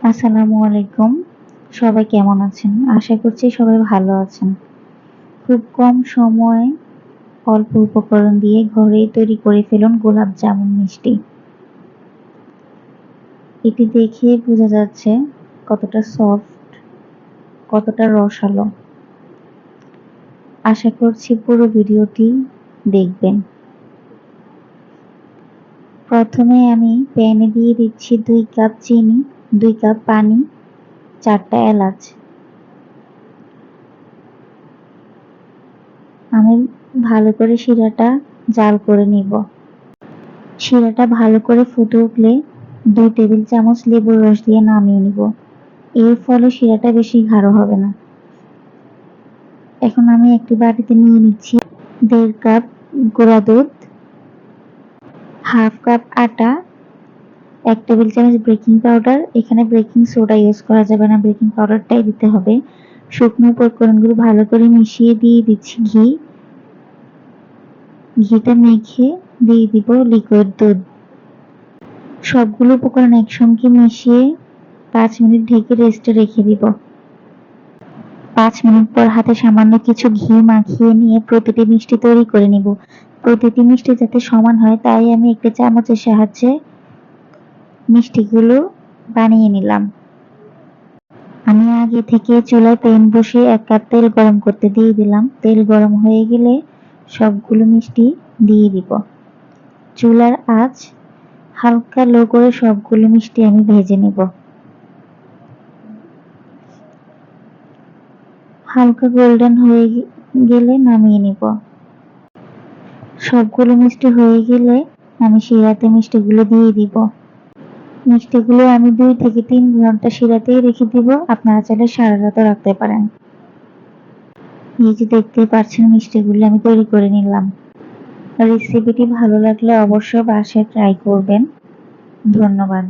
আসসালামু আলাইকুম। সবাই কেমন আছেন? আশা করছি সবাই ভালো আছেন। খুব কম সময়ে অল্প উপকরণ দিয়ে ঘরেই তৈরি করে ফেলুন গোলাপ জামুন মিষ্টি। এটি দেখে বোঝা যাচ্ছে কতটা সফট, কতটা রসালো। আশা করছি পুরো ভিডিওটি দেখবেন। প্রথমে আমি প্যানে দিয়ে দিচ্ছি 2 কাপ চিনি, 2 কাপ পানি, 4টা এলাচ। আমি ভালো করে শিরাটা জাল করে নিব। শিরাটা ভালো করে ফুটে উঠলে 2 টেবিল চামচ লেবুর রস দিয়ে নামিয়ে নিব। এর ফলে শিরাটা বেশি গাঢ় হবে না। এখন আমি একটি বাটিতে নিয়ে নিচ্ছি 1.5 কাপ গুঁড়া দুধ, 1/2 কাপ আটা, 1 টেবিল চামচ বেকিং পাউডার। এখানে বেকিং সোডা ইউজ করা যাবে না, বেকিং পাউডারটাই দিতে হবে। শুকনো উপকরণগুলো ভালো করে মিশিয়ে দিয়ে দিচ্ছি ঘি। ঘিটা মেখে দিয়ে দিব লিকুইড দুধ। সবগুলো উপকরণ একসঙ্গে মিশিয়ে 5 মিনিট ঢেকে রেস্টে রেখে দিব। 5 মিনিট পর হাতে সামান্য কিছু ঘি মাখিয়ে নিয়ে প্রতিটি মিষ্টি তৈরি করে নিব। প্রতিটি মিষ্টি যাতে সমান হয় তাই আমি একটা চামচের সাহায্যে মিষ্টিগুলো বানিয়ে নিলাম। আমি আগে থেকে চুলায় প্যান বসিয়ে 1 কাপ তেল গরম করতে দিয়ে দিলাম। তেল গরম হয়ে গেলে সবগুলো মিষ্টি দিয়ে দিব। চুলার আঁচ হালকা লো করে সবগুলো মিষ্টি আমি ভেজে নেব। হালকা গোল্ডেন হয়ে গেলে নামিয়ে নিব। সবগুলো মিষ্টি হয়ে গেলে আমি শিরাতে মিষ্টিগুলো দিয়ে দিব। মিষ্টিগুলো আমি 2 থেকে 3 ঘন্টা শিরাতেই রেখে দিব। আপনারা চাইলে সারা রাতও রাখতে পারেন। এই যে দেখতেই পাচ্ছেন মিষ্টিগুলো আমি তৈরি করে নিলাম। রেসিপিটি ভালো লাগলে অবশ্যই বাসায় ট্রাই করবেন। ধন্যবাদ।